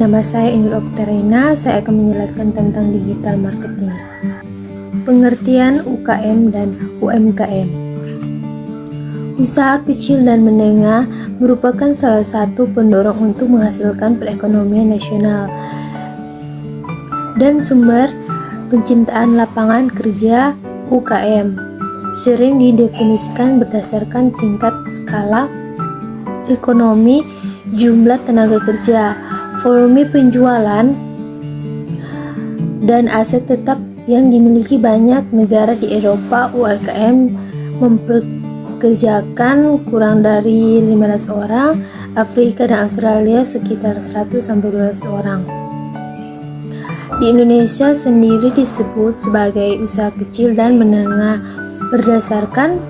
Nama saya Indul Oktarina, saya akan menjelaskan tentang digital marketing. Pengertian UKM dan UMKM. Usaha kecil dan menengah merupakan salah satu pendorong untuk menghasilkan perekonomian nasional dan sumber penciptaan lapangan kerja. UKM sering didefinisikan berdasarkan tingkat skala ekonomi, jumlah tenaga kerja, volume penjualan, dan aset tetap yang dimiliki banyak negara di Eropa. UMKM mempekerjakan kurang dari 15 orang, Afrika dan Australia sekitar 100-200 orang. Di Indonesia sendiri disebut sebagai usaha kecil dan menengah berdasarkan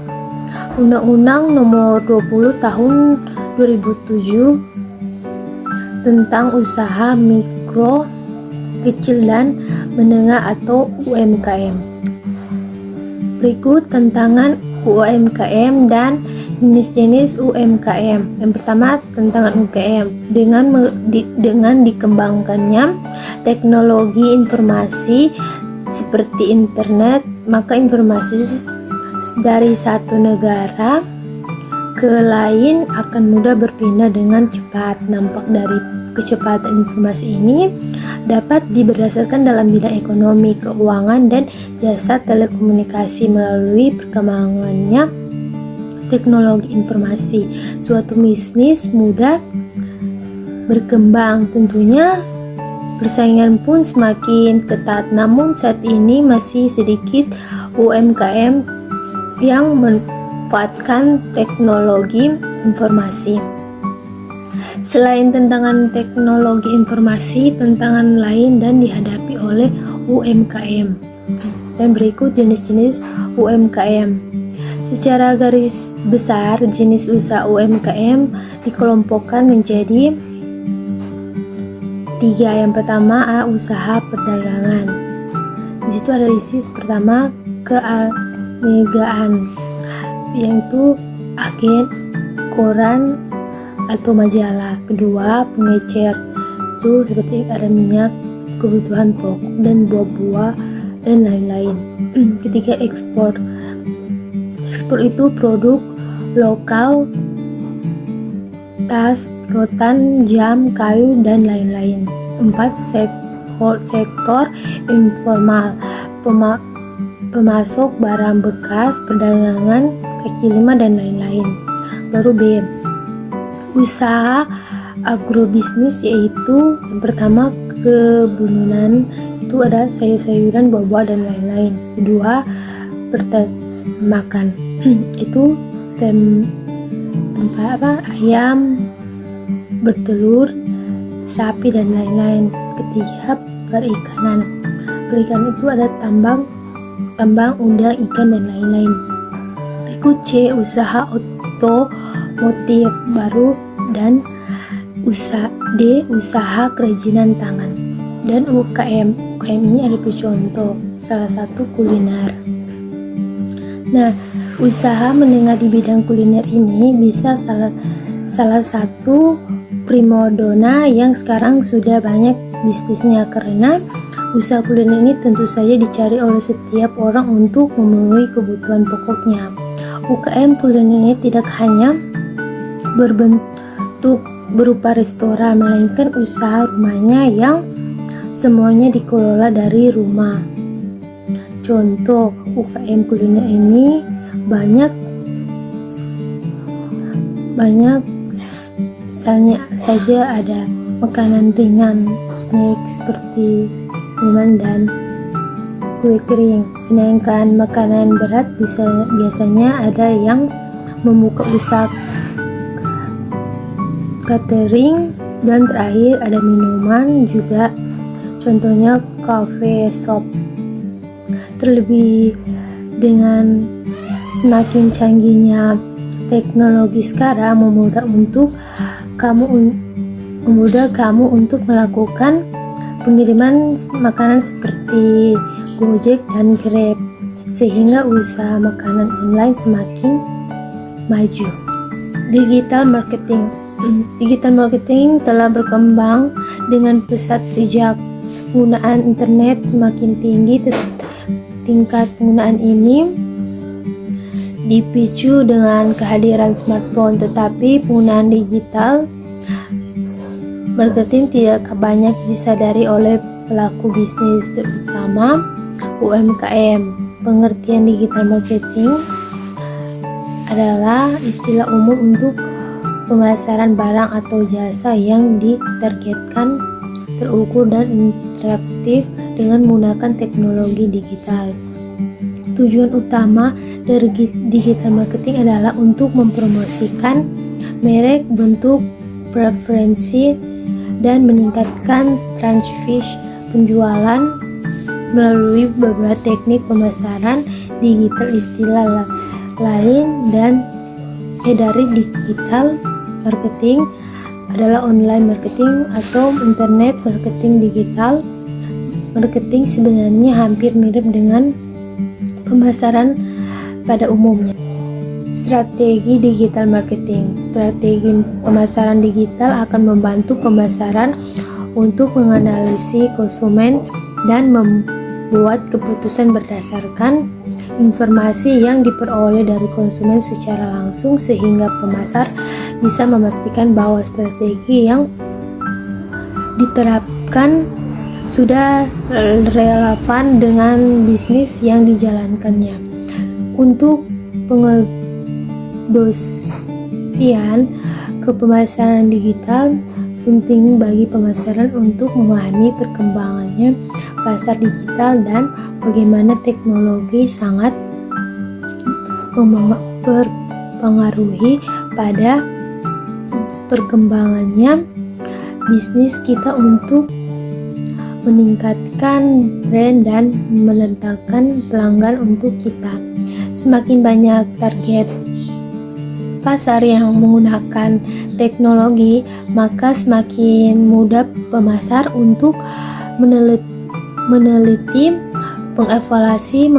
Undang-Undang Nomor 20 Tahun 2007 tentang usaha mikro, kecil dan menengah atau UMKM. Berikut tantangan UMKM dan jenis-jenis UMKM. Yang pertama, tantangan UMKM dengan dikembangkannya teknologi informasi seperti internet, maka informasi dari satu negara ke lain akan mudah berpindah dengan cepat. Dampak dari kecepatan informasi ini dapat berdasarkan dalam bidang ekonomi, keuangan, dan jasa telekomunikasi. Melalui perkembangannya teknologi informasi, suatu bisnis mudah berkembang. Tentunya persaingan pun semakin ketat, namun saat ini masih sedikit UMKM yang memanfaatkan teknologi informasi. Selain tantangan teknologi informasi, tantangan lain dan dihadapi oleh UMKM. Dan berikut jenis-jenis UMKM. Secara garis besar, jenis usaha UMKM dikelompokkan menjadi 3. Yang pertama, usaha perdagangan. Di situ ada list pertama, keanegaan, yaitu agen, koran atau majalah. Kedua, pengecer, itu seperti ada minyak, kebutuhan pokok dan buah-buah dan lain-lain. Ketiga, ekspor. Ekspor itu produk lokal, tas, rotan, jam, kayu, dan lain-lain. 4. Sektor informal, pemasok barang bekas, perdagangan kaki lima, dan lain-lain. Baru B, usaha agrobisnis, yaitu yang pertama kebunan, itu ada sayur-sayuran, buah-buah, dan lain-lain. Kedua, peternakan, itu ayam, bertelur, sapi, dan lain-lain. Ketiga, perikanan. Perikanan itu ada tambang, udang, ikan, dan lain-lain. Berikut C, usaha otomotif baru, dan D, usaha kerajinan tangan. Dan UKM ini ada contoh, salah satu kuliner. Nah, usaha menengah di bidang kuliner ini bisa salah satu primadona yang sekarang sudah banyak bisnisnya, karena usaha kuliner ini tentu saja dicari oleh setiap orang untuk memenuhi kebutuhan pokoknya. UKM kuliner ini tidak hanya berbentuk berupa restoran, melainkan usaha rumahnya yang semuanya dikelola dari rumah. Contoh UKM kuliner ini banyak misalnya saja ada makanan ringan, snack seperti minuman dan kue kering. Sedangkan makanan berat biasanya ada yang membuka usaha catering, dan terakhir ada minuman juga, contohnya cafe shop. Terlebih dengan semakin canggihnya teknologi sekarang, memudah kamu untuk melakukan pengiriman makanan seperti Gojek dan Grab, sehingga usaha makanan online semakin maju. Digital marketing. Digital marketing telah berkembang dengan pesat sejak penggunaan internet semakin tinggi. Tingkat penggunaan ini dipicu dengan kehadiran smartphone, tetapi penggunaan digital marketing tidak banyak disadari oleh pelaku bisnis, terutama UMKM. Pengertian digital marketing adalah istilah umum untuk pemasaran barang atau jasa yang ditargetkan, terukur dan interaktif dengan menggunakan teknologi digital. Tujuan utama dari digital marketing adalah untuk mempromosikan merek, bentuk, preferensi, dan meningkatkan transfer penjualan melalui beberapa teknik pemasaran digital. Istilah lain dari digital marketing adalah online marketing atau internet marketing. Digital marketing sebenarnya hampir mirip dengan pemasaran pada umumnya. Strategi digital marketing. Strategi pemasaran digital akan membantu pemasaran untuk menganalisis konsumen dan membuat keputusan berdasarkan informasi yang diperoleh dari konsumen secara langsung, sehingga pemasar bisa memastikan bahwa strategi yang diterapkan sudah relevan dengan bisnis yang dijalankannya. Untuk pengedosian ke pemasaran digital, penting bagi pemasaran untuk memahami perkembangannya pasar digital dan bagaimana teknologi sangat berpengaruhi pada perkembangannya bisnis kita untuk meningkatkan brand dan meletakkan pelanggan untuk kita. Semakin banyak target pasar yang menggunakan teknologi, maka semakin mudah pemasar untuk meneliti, mengevaluasi,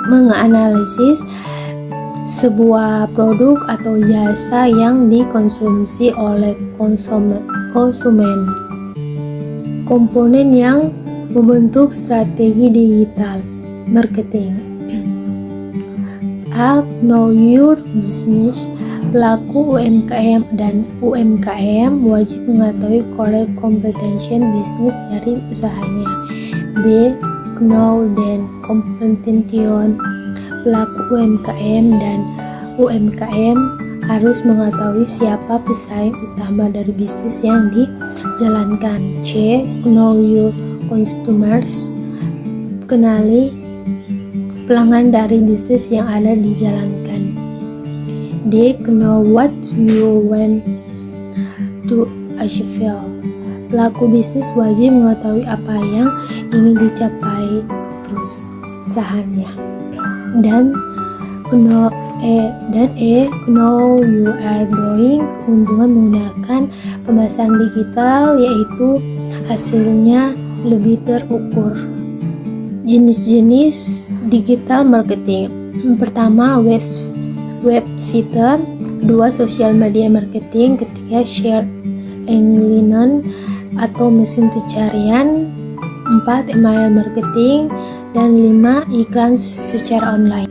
menganalisis sebuah produk atau jasa yang dikonsumsi oleh konsumen. Komponen yang membentuk strategi digital marketing. A. Know your business. Pelaku UMKM dan UMKM wajib mengetahui core competency bisnis dari usahanya. B. Know the competition. Pelaku UMKM dan UMKM harus mengetahui siapa pesaing utama dari bisnis yang dijalankan. C. Know your customers. Kenali pelanggan dari bisnis yang ada dijalankan. D. Know what you want to achieve. Pelaku bisnis wajib mengetahui apa yang ingin dicapai perusahaannya. Dan know you are doing. Keuntungan menggunakan pemasaran digital yaitu hasilnya lebih terukur. Jenis-jenis digital marketing. Pertama, website. Kedua, social media marketing. Ketiga, share engine atau mesin pencarian. 4, email marketing. Dan 5, iklan secara online.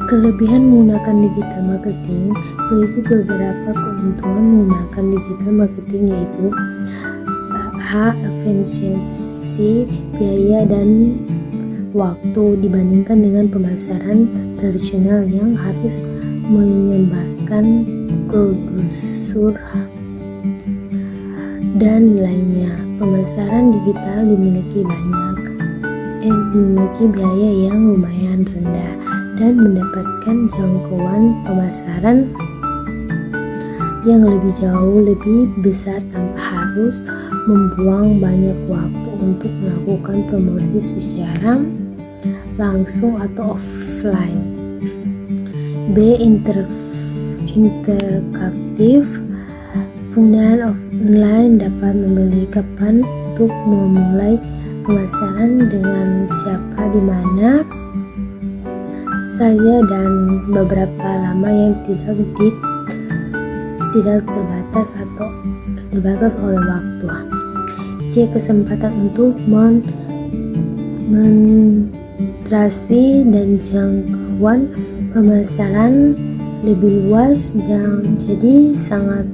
Kelebihan menggunakan digital marketing. Berikut beberapa keuntungan menggunakan digital marketing, yaitu A. Efisiensi biaya dan waktu dibandingkan dengan pemasaran tradisional yang harus menyebarkan brosur dan lainnya. Pemasaran digital memiliki biaya yang lumayan rendah dan mendapatkan jangkauan pemasaran yang lebih besar tanpa harus membuang banyak waktu untuk melakukan promosi secara langsung atau offline. B. Interaktif. Penggunaan online dapat memilih kapan untuk memulai pemasaran, dengan siapa, di mana saja, dan beberapa lama yang tidak terbatas oleh waktu. C. Kesempatan untuk penetrasi dan jangkauan pemasaran lebih luas, jadi sangat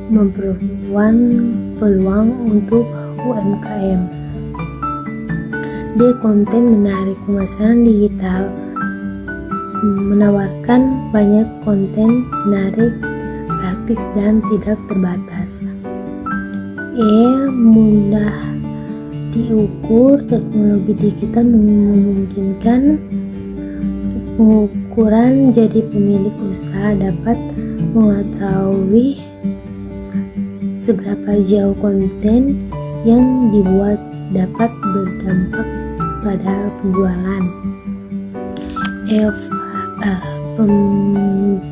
memperluas peluang untuk UMKM. D. Konten menarik. Pemasaran digital menawarkan banyak konten menarik, praktis, dan tidak terbatas. E. Mudah diukur. Teknologi digital memungkinkan pengukuran, jadi pemilik usaha dapat mengetahui seberapa jauh konten yang dibuat dapat berdampak pada penjualan. F.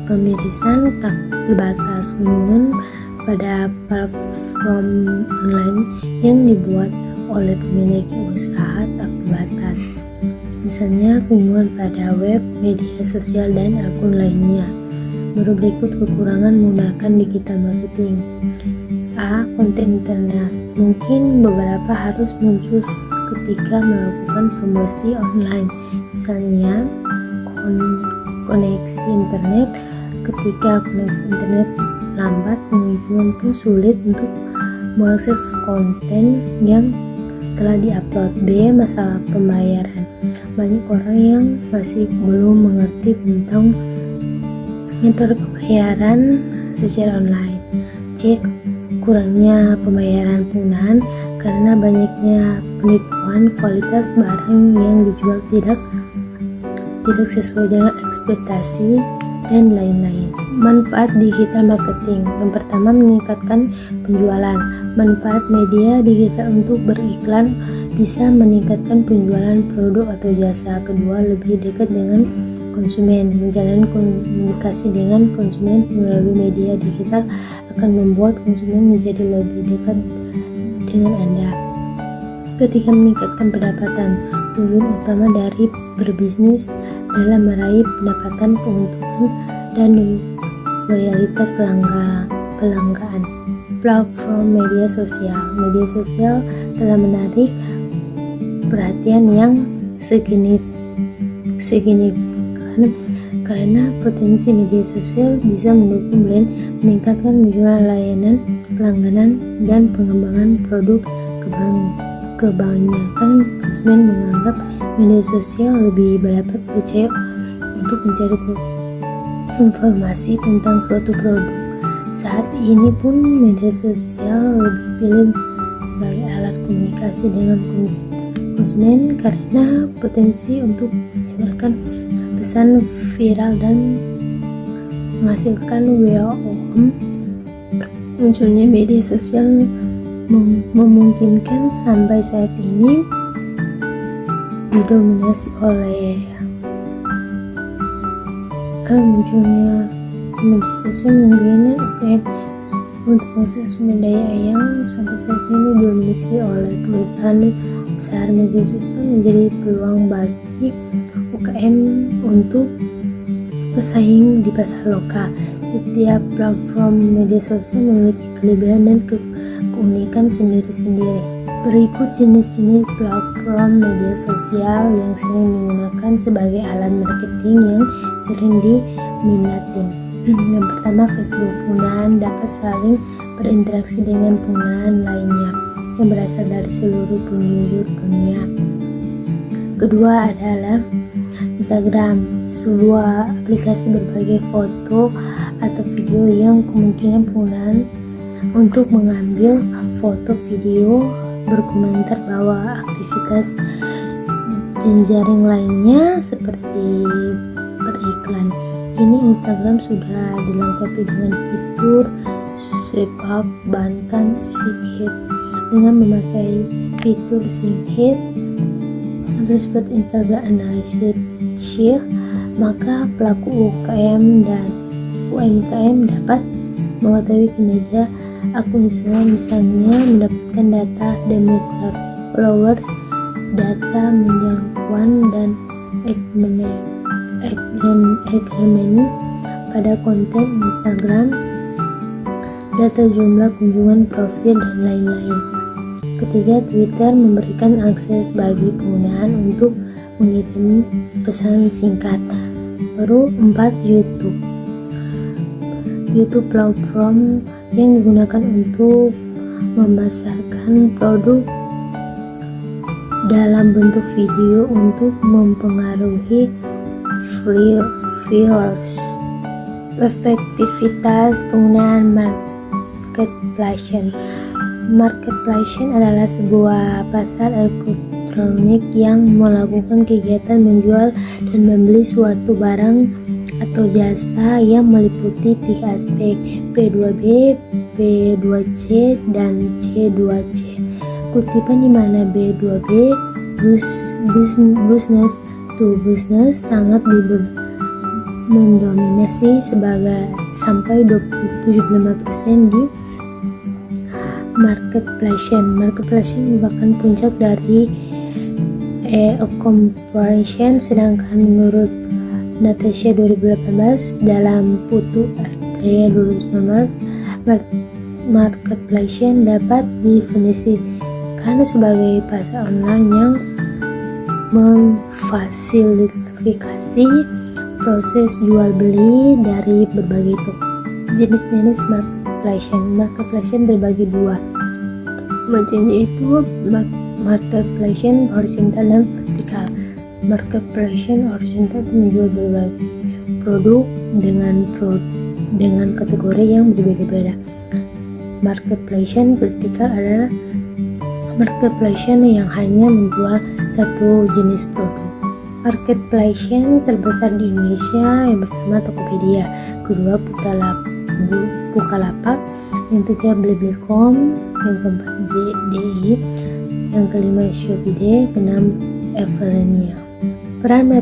Pemirisan tak terbatas. Kunjungan pada platform online yang dibuat oleh pemilik usaha tak terbatas, misalnya kunjungan pada web, media sosial, dan akun lainnya. Baru berikut kekurangan menggunakan digital marketing. A. Konten internet. Mungkin beberapa harus muncul ketika melakukan promosi online, misalnya koneksi internet. Ketika koneksi internet lambat, pengunjung pun sulit untuk mengakses konten yang telah diupload. B. Masalah pembayaran. Banyak orang yang masih belum mengerti tentang metode pembayaran secara online. C. Kurangnya pembayaran penggunaan karena banyaknya penipuan, kualitas barang yang dijual tidak sesuai dengan ekspektasi, dan lain-lain. Manfaat digital marketing. Yang pertama, meningkatkan penjualan. Manfaat media digital untuk beriklan bisa meningkatkan penjualan produk atau jasa. Kedua, lebih dekat dengan konsumen. Menjalin komunikasi dengan konsumen melalui media digital akan membuat konsumen menjadi lebih dekat dengan Anda. Ketiga, meningkatkan pendapatan. Tujuan utama dari berbisnis adalah meraih pendapatan, keuntungan, dan loyalitas pelanggan. Platform media sosial. Media sosial telah menarik perhatian yang signifikan karena potensi media sosial bisa mendukung brand, meningkatkan penjualan, layanan pelangganan, dan pengembangan produk. Kebanyakan konsumen menganggap media sosial lebih dapat percaya untuk mencari informasi tentang suatu produk. Saat ini pun media sosial lebih pilih sebagai alat komunikasi dengan konsumen karena potensi untuk menyebarkan pesan viral dan menghasilkan WOM. Munculnya media sosial memungkinkan sampai saat ini didominasi oleh munculnya media sosial memungkinkan untuk akses sumber daya yang sampai saat ini didominasi oleh perusahaan besar. Media sosial menjadi peluang bagi UKM untuk bersaing di pasar lokal. Setiap platform media sosial memiliki kelebihan dan keunikan sendiri-sendiri. Berikut jenis-jenis platform media sosial yang sering digunakan sebagai alat marketing yang sering diminati. Yang pertama, Facebook. Penggunaan dapat saling berinteraksi dengan penggunaan lainnya yang berasal dari seluruh penjuru dunia. Kedua adalah Instagram, sebuah aplikasi berbagai foto atau video yang kemungkinan penggunaan untuk mengambil foto, video, berkomentar bahwa aktivitas jejaring lainnya seperti beriklan. Kini Instagram sudah dilengkapi dengan fitur swipe up, bahkan sync. Dengan memakai fitur sync terus buat Instagram Analytics, maka pelaku UKM dan UMKM dapat mengetahui kinerja akun Instagram, misalnya mendapatkan data demografi, followers, data menjangkauan, dan engagement pada konten Instagram, data jumlah kunjungan profil, dan lain-lain. Ketiga, Twitter memberikan akses bagi penggunaan untuk mengirim pesan singkat. Baru 4, YouTube. YouTube platform yang digunakan untuk memasarkan produk dalam bentuk video untuk mempengaruhi viewers. Efektivitas penggunaan marketplace. Marketplace adalah sebuah pasar elektronik yang melakukan kegiatan menjual dan membeli suatu barang atau jasa yang meliputi 3 aspek: B2B, B2C, dan C2C. Kutipan di mana B2B, business to business, sangat mendominasi sebagai sampai 75% di marketplace. Marketplace merupakan puncak dari e-commerce, sedangkan menurut Natasha 2018 dalam Putu Ardaya 2019, marketplace dapat definisikan sebagai pasar online yang memfasilitasi proses jual beli dari berbagai toko. Jenis-jenis marketplace terbagi dua macam, yaitu marketplace horizontal dan vertikal. Marketplace horizontal menjual berbagai produk dengan kategori yang berbeda-beda. Marketplace vertikal adalah marketplace yang hanya menjual satu jenis produk. Marketplace terbesar di Indonesia yang pertama Tokopedia, kedua Bukalapak, yang ketiga Blibli.com, yang keempat JDI, yang kelima Shopee, keenam Evernia. Peran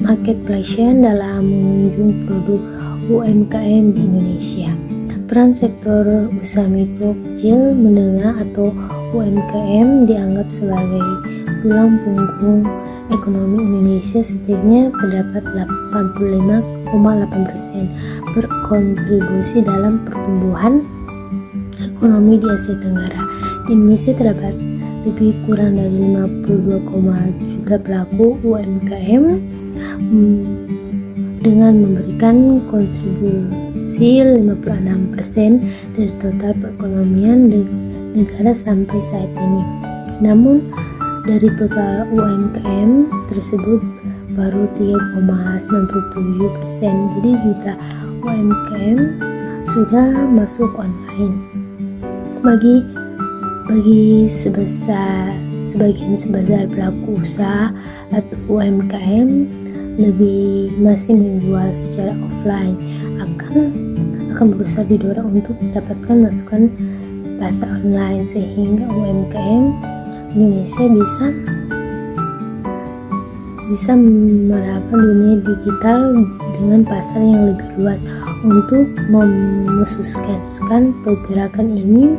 marketplace dalam mengunjung produk UMKM di Indonesia. Peran sektor usaha mikro, kecil, menengah atau UMKM dianggap sebagai tulang punggung ekonomi Indonesia. Setidaknya terdapat 85,8% berkontribusi dalam pertumbuhan ekonomi di Asia Tenggara. Di Indonesia terdapat lebih kurang dari 52,2 juta pelaku UMKM dengan memberikan kontribusi 56% dari total perekonomian negara sampai saat ini. Namun dari total UMKM tersebut baru 3,97%, jadi juta UMKM sudah masuk online. Bagi sebagian sebesar pelaku usaha atau UMKM masih menjual secara offline, akan berusaha didorong untuk mendapatkan masukan pasar online, sehingga UMKM Indonesia bisa meraba dunia digital dengan pasar yang lebih luas. Untuk memusukseskan pergerakan ini,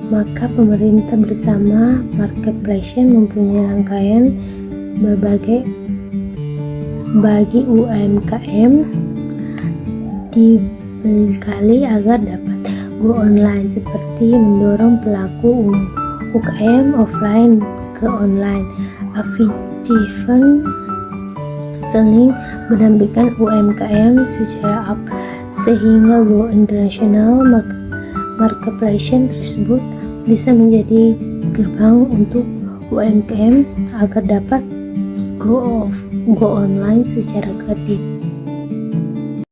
maka pemerintah bersama marketplace mempunyai rangkaian bagi UMKM dibekali agar dapat go online, seperti mendorong pelaku UKM offline ke online, affiliate selling, mendampingkan UMKM secara sehingga go internasional. Marketplace tersebut bisa menjadi gerbang untuk UMKM agar dapat go online secara kreatif.